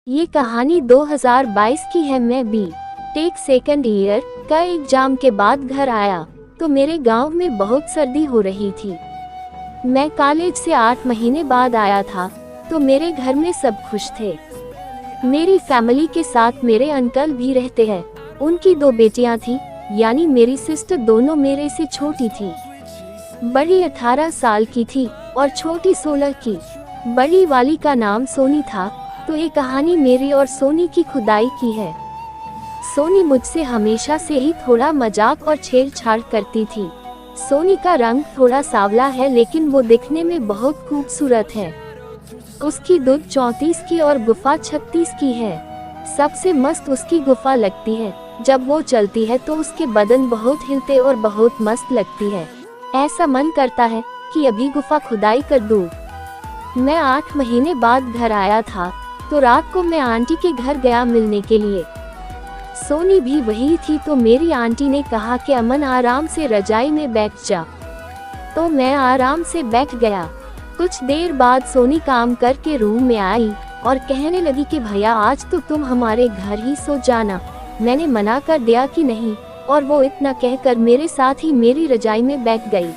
ये कहानी 2022 की है। मैं टेक सेकंड ईयर का एग्जाम के बाद घर आया तो मेरे गांव में बहुत सर्दी हो रही थी। मैं कॉलेज से 8 महीने बाद आया था तो मेरे घर में सब खुश थे। मेरी फैमिली के साथ मेरे अंकल भी रहते हैं। उनकी 2 बेटियां थी, यानी मेरी सिस्टर दोनों मेरे से छोटी थी। बड़ी 18 साल की थी और छोटी 16 की। बड़ी वाली का नाम सोनी था। तो ये कहानी मेरी और सोनी की खुदाई की है। सोनी मुझसे हमेशा से ही थोड़ा मजाक और छेड़छाड़ करती थी। सोनी का रंग थोड़ा सांवला है लेकिन वो दिखने में बहुत खूबसूरत है। उसकी दूध 34 की और गुफा 36 की है। सबसे मस्त उसकी गुफा लगती है। जब वो चलती है तो उसके बदन बहुत हिलते और बहुत मस्त लगती है। ऐसा मन करता है कि अभी गुफा खुदाई कर दूं। मैं 8 महीने बाद घर आया था तो रात को मैं आंटी के घर गया मिलने के लिए। सोनी भी वही थी तो मेरी आंटी ने कहा कि अमन आराम से रजाई में बैठ जा। तो मैं आराम से बैठ गया। कुछ देर बाद सोनी काम करके रूम में आई और कहने लगी कि भैया आज तो तुम हमारे घर ही सो जाना। मैंने मना कर दिया कि नहीं और वो इतना कहकर मेरे साथ ही मेरी रजाई में बैठ गई।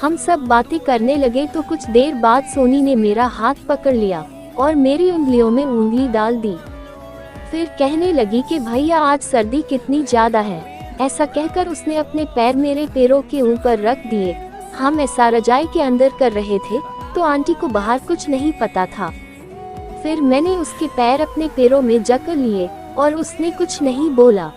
हम सब बातें करने लगे तो कुछ देर बाद सोनी ने मेरा हाथ पकड़ लिया और मेरी उंगलियों में उंगली डाल दी। फिर कहने लगी कि भैया आज सर्दी कितनी ज्यादा है। ऐसा कहकर उसने अपने पैर मेरे पैरों के ऊपर रख दिए। हम ऐसा रजाई के अंदर कर रहे थे तो आंटी को बाहर कुछ नहीं पता था। फिर मैंने उसके पैर अपने पैरों में जकड़ लिए और उसने कुछ नहीं बोला।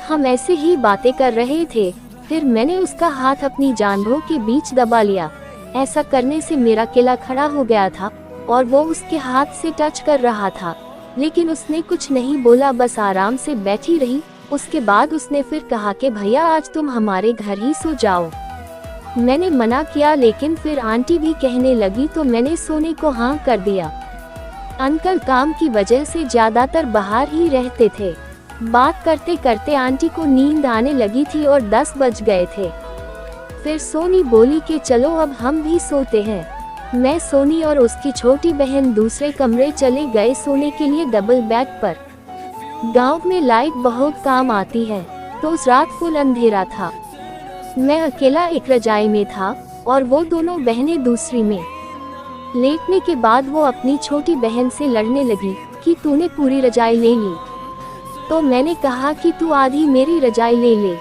हम ऐसे ही बातें कर रहे थे। फिर मैंने उसका हाथ अपनी जांघों के बीच दबा लिया। ऐसा करने से मेरा केला खड़ा हो गया था और वो उसके हाथ से टच कर रहा था, लेकिन उसने कुछ नहीं बोला, बस आराम से बैठी रही। उसके बाद उसने फिर कहा कि भैया आज तुम हमारे घर ही सो जाओ। मैंने मना किया लेकिन फिर आंटी भी कहने लगी तो मैंने सोने को हाँ कर दिया। अंकल काम की वजह से ज्यादातर बाहर ही रहते थे। बात करते करते आंटी को नींद आने लगी थी और 10 बज गए थे। फिर सोनी बोली कि चलो अब हम भी सोते हैं। मैं, सोनी और उसकी छोटी बहन दूसरे कमरे चले गए सोने के लिए डबल बेड पर। गांव में लाइट बहुत काम आती है तो उस रात फुल अंधेरा था। मैं अकेला एक रजाई में था और वो दोनों बहनें दूसरी में। लेटने के बाद वो अपनी छोटी बहन से लड़ने लगी कि तूने पूरी रजाई ले ली। तो मैंने कहा कि तू आधी मेरी रजाई ले ले।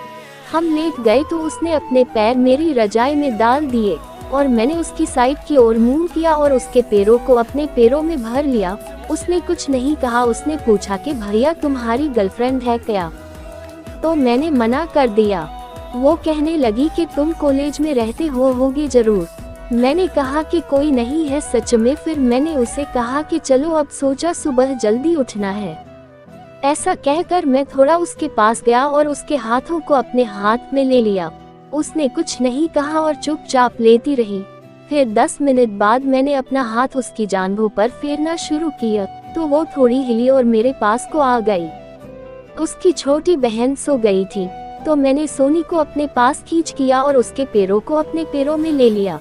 हम लेट गए तो उसने अपने पैर मेरी रजाई में डाल दिए और मैंने उसकी साइड की ओर मुंह किया और उसके पैरों को अपने पैरों में भर लिया। उसने कुछ नहीं कहा। उसने पूछा कि भैया तुम्हारी गर्लफ्रेंड है क्या? तो मैंने मना कर दिया। वो कहने लगी कि तुम कॉलेज में रहते होगे जरूर। मैंने कहा कि कोई नहीं है सच में। फिर मैंने उसे कहा कि चलो अब सोचा सुबह जल्दी उठना है। ऐसा कहकर मैं थोड़ा उसके पास गया और उसके हाथों को अपने हाथ में ले लिया। उसने कुछ नहीं कहा और चुपचाप लेती रही। फिर 10 मिनट बाद मैंने अपना हाथ उसकी जांघों पर फेरना शुरू किया तो वो थोड़ी हिली और मेरे पास को आ गई। उसकी छोटी बहन सो गई थी तो मैंने सोनी को अपने पास खींच किया और उसके पैरों को अपने पैरों में ले लिया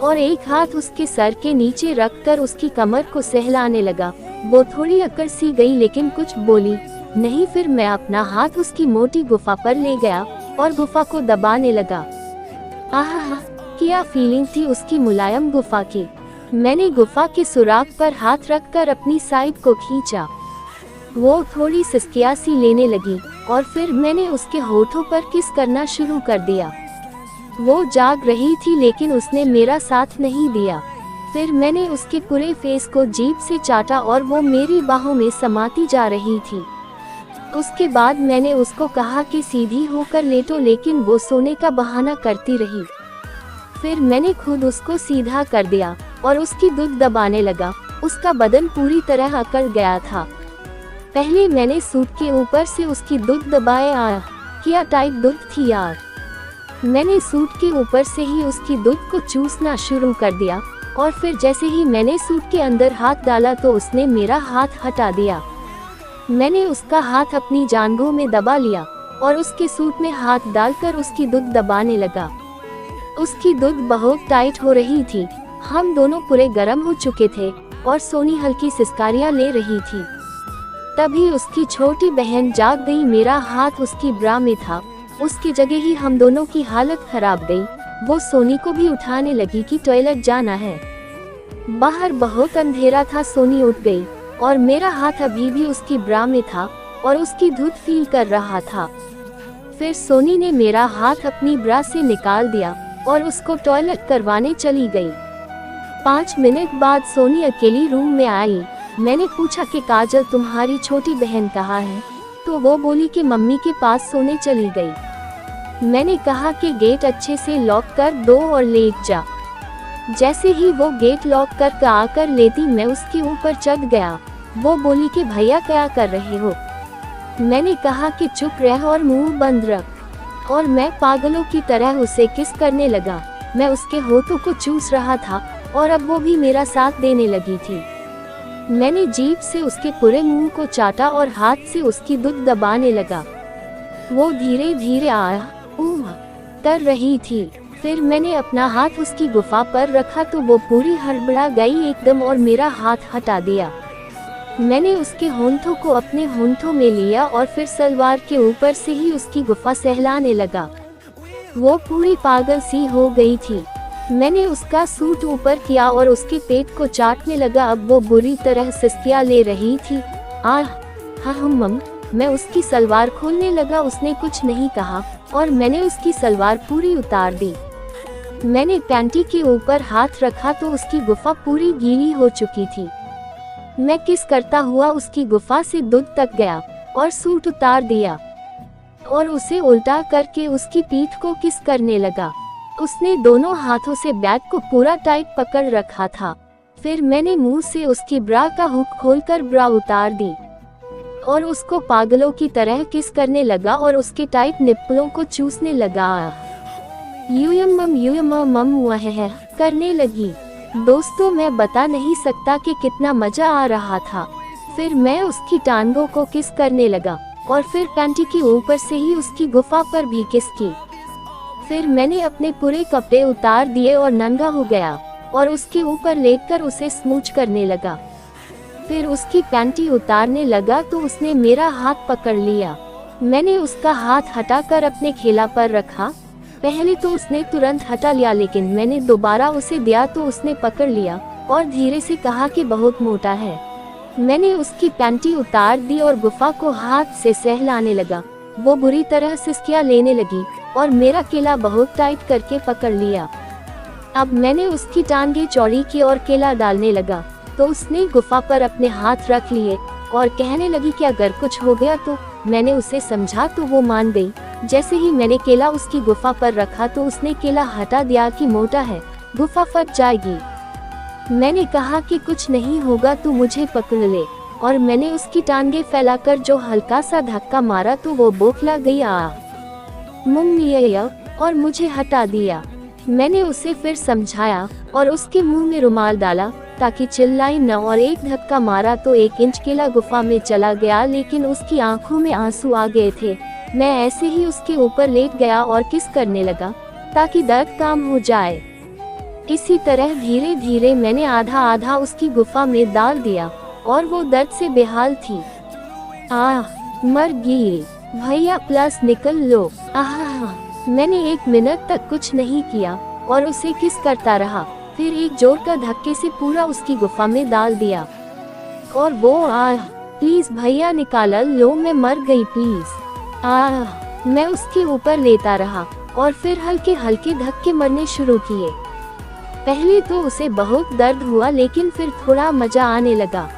और एक हाथ उसके सर के नीचे रखकर उसकी कमर को सहलाने लगा। वो थोड़ी अकड़ सी गई लेकिन कुछ बोली नहीं। फिर मैं अपना हाथ उसकी मोटी गुफा पर ले गया और गुफा को दबाने लगा। आहा, क्या फीलिंग थी उसकी मुलायम गुफा की। मैंने गुफा के सुराख पर हाथ रखकर अपनी साइड को खींचा। वो थोड़ी सिसकियां सी लेने लगी और फिर मैंने उसके होठों पर किस करना शुरू कर दिया। वो जाग रही थी लेकिन उसने मेरा साथ नहीं दिया। फिर मैंने उसके पूरे फेस को जीभ से चाटा और वो मेरी बाहों में समाती जा रही थी। उसके बाद मैंने उसको कहा कि सीधी होकर लेटो लेकिन वो सोने का बहाना करती रही। फिर मैंने खुद उसको सीधा कर दिया और उसकी दूध दबाने लगा। उसका बदन पूरी तरह अकड़ गया था। पहले मैंने सूट के ऊपर से उसकी दूध दबाया। क्या टाइट दूध थी यार। मैंने सूट के ऊपर से ही उसकी दूध को चूसना शुरू कर दिया और फिर जैसे ही मैंने सूट के अंदर हाथ डाला तो उसने मेरा हाथ हटा दिया। मैंने उसका हाथ अपनी जांघों में दबा लिया और उसके सूट में हाथ डालकर उसकी दूध दबाने लगा। उसकी दूध बहुत टाइट हो रही थी। हम दोनों पूरे गर्म हो चुके थे। और सोनी हल्की सिसकारियां ले रही थी। तभी उसकी छोटी बहन जाग गई। मेरा हाथ उसकी ब्रा में था, उसकी जगह ही हम दोनों की हालत खराब गई। वो सोनी को भी उठाने लगी कि टॉयलेट जाना है। बाहर बहुत अंधेरा था। सोनी उठ गई और मेरा हाथ अभी भी उसकी ब्रा में था और उसकी धुत फील कर रहा था। फिर सोनी ने मेरा हाथ अपनी ब्रा से निकाल दिया और उसको टॉयलेट करवाने चली गई। 5 मिनट बाद सोनी अकेली रूम में आई। मैंने पूछा कि काजल तुम्हारी छोटी बहन कहाँ है? तो वो बोली कि मम्मी के पास सोने चली गई। मैंने कहा कि गेट अच्छे से लॉक कर दो और लेट जा। जैसे ही वो गेट लॉक कर आकर लेती मैं उसके ऊपर चढ़ गया। वो बोली कि भैया क्या कर रहे हो? मैंने कहा कि चुप रह और मुंह बंद रख, और मैं पागलों की तरह उसे किस करने लगा। मैं उसके होठों को चूस रहा था और अब वो भी मेरा साथ देने लगी थी। मैंने जीभ से उसके पूरे मुंह को चाटा और हाथ से उसकी दुध दबाने लगा। वो धीरे धीरे आया कर रही थी। फिर मैंने अपना हाथ उसकी गुफा पर रखा तो वो पूरी हड़बड़ा गई एकदम और मेरा हाथ हटा दिया। मैंने उसके होंठों को अपने होंठों में लिया और फिर सलवार के ऊपर से ही उसकी गुफा सहलाने लगा। वो पूरी पागल सी हो गई थी। मैंने उसका सूट ऊपर किया और उसके पेट को चाटने लगा। अब वो बुरी तरह सिसकियां ले रही थी। मैं उसकी सलवार खोलने लगा। उसने कुछ नहीं कहा और मैंने उसकी सलवार पूरी उतार दी। मैंने पैंटी के ऊपर हाथ रखा तो उसकी गुफा पूरी गीली हो चुकी थी। मैं किस करता हुआ उसकी गुफा से दूध तक गया और सूट उतार दिया और उसे उल्टा करके उसकी पीठ को किस करने लगा। उसने दोनों हाथों से बैग को पूरा टाइट पकड़ रखा था। फिर मैंने मुंह से उसकी ब्रा का हुक खोलकर ब्रा उतार दी और उसको पागलों की तरह किस करने लगा और उसके टाइट निप्पलों को चूसने लगा। करने लगी। दोस्तों मैं बता नहीं सकता कि कितना मजा आ रहा था। फिर मैं उसकी टांगों को किस करने लगा और फिर पैंटी के ऊपर से ही उसकी गुफा पर भी किस की। फिर मैंने अपने पूरे कपड़े उतार दिए और नंगा हो गया और उसके ऊपर लेटकर उसे स्मूच करने लगा। फिर उसकी पैंटी उतारने लगा तो उसने मेरा हाथ पकड़ लिया। मैंने उसका हाथ हटाकर अपने खेला पर रखा। पहले तो उसने तुरंत हटा लिया लेकिन मैंने दोबारा उसे दिया तो उसने पकड़ लिया और धीरे से कहा कि बहुत मोटा है। मैंने उसकी पैंटी उतार दी और गुफा को हाथ से सहलाने लगा। वो बुरी तरह सिसकियां लेने लगी और मेरा केला बहुत टाइट करके पकड़ लिया। अब मैंने उसकी टांगे चौड़ी की और केला डालने लगा तो उसने गुफा पर अपने हाथ रख लिए और कहने लगी कि अगर कुछ हो गया तो। मैंने उसे समझा तो वो मान गई। जैसे ही मैंने केला उसकी गुफा पर रखा तो उसने केला हटा दिया कि मोटा है, गुफा फट जाएगी। मैंने कहा कि कुछ नहीं होगा तू मुझे पकड़ ले और मैंने उसकी टांगे फैलाकर जो हल्का सा धक्का मारा तो वो बौखला गई मम्मी और मुझे हटा दिया। मैंने उसे फिर समझाया और उसके मुंह में रुमाल डाला ताकि चिल्लाई न और एक धक्का मारा तो 1 इंच केला गुफा में चला गया लेकिन उसकी आंखों में आंसू आ गए थे। मैं ऐसे ही उसके ऊपर लेट गया और किस करने लगा ताकि दर्द कम हो जाए। इसी तरह धीरे धीरे मैंने आधा आधा उसकी गुफा में डाल दिया और वो दर्द से बेहाल थी। मर गई भैया प्लस निकल लो। मैंने 1 मिनट तक कुछ नहीं किया और उसे किस करता रहा। फिर एक जोर का धक्के से पूरा उसकी गुफा में डाल दिया और वो प्लीज भैया निकाल लो, मैं मर गई प्लीज। मैं उसके ऊपर लेता रहा और फिर हल्के हल्के धक्के मरने शुरू किए। पहले तो उसे बहुत दर्द हुआ लेकिन फिर थोड़ा मजा आने लगा।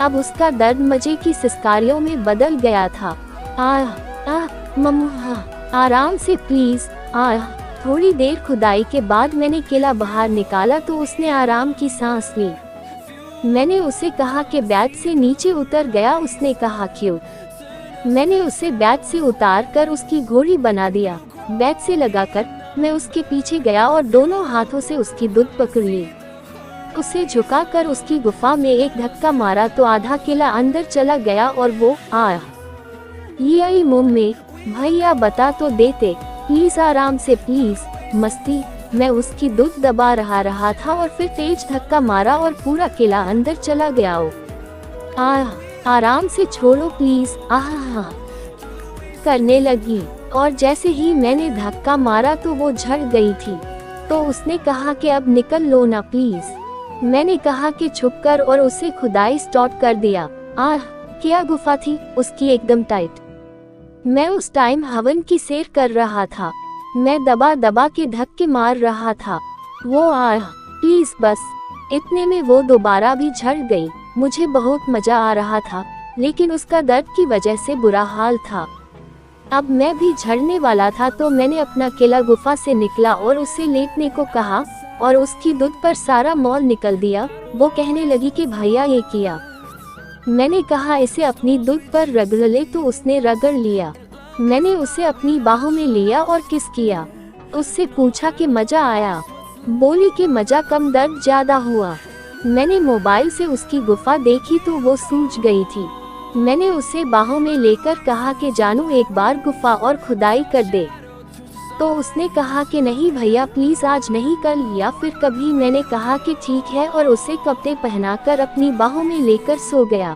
अब उसका दर्द मजे की सिसकारियों में बदल गया था। मम्मा आराम से प्लीज। थोड़ी देर खुदाई के बाद मैंने केला बाहर निकाला तो उसने आराम की सांस ली। मैंने उसे कहा कि बैग से नीचे उतर गया। उसने कहा क्यों? मैंने उसे बैग से उतार कर उसकी घोड़ी बना दिया। बैग से लगाकर मैं उसके पीछे गया और दोनों हाथों से उसकी दुध पकड़ ली। उसे झुकाकर उसकी गुफा में एक धक्का मारा तो आधा केला अंदर चला गया और वो मुंह में। भैया बता तो देते प्लीज, आराम से प्लीज। मस्ती मैं उसकी दूध दबा रहा था और फिर तेज धक्का मारा और पूरा केला अंदर चला गया। आराम से छोड़ो प्लीज, करने लगी। और जैसे ही मैंने धक्का मारा तो वो झड़ गई थी। तो उसने कहा कि अब निकल लो ना प्लीज। मैंने कहा कि छुप कर और उसे खुदाई स्टार्ट कर दिया। क्या गुफा थी उसकी, एकदम टाइट। मैं उस टाइम हवन की सैर कर रहा था। मैं दबा दबा के धक्के मार रहा था। वो प्लीज बस। इतने में वो दोबारा भी झड़ गई। मुझे बहुत मजा आ रहा था, लेकिन उसका दर्द की वजह से बुरा हाल था। अब मैं भी झड़ने वाला था तो मैंने अपना केला गुफा से निकला और उसे लेटने को कहा और उसकी दूध पर सारा मॉल निकल दिया। वो कहने लगी कि भैया ये किया। मैंने कहा इसे अपनी दूध पर रगड़ ले, तो उसने रगड़ लिया। मैंने उसे अपनी बाहों में लिया और किस किया। उससे पूछा कि मजा आया। बोली कि मजा कम, दर्द ज्यादा हुआ। मैंने मोबाइल से उसकी गुफा देखी तो वो सूज गई थी। मैंने उसे बाहों में लेकर कहा कि जानू एक बार गुफा और खुदाई कर दे। तो उसने कहा कि नहीं भैया प्लीज, आज नहीं कल या फिर कभी। मैंने कहा कि ठीक है और उसे कपड़े पहनाकर अपनी बाहों में लेकर सो गया।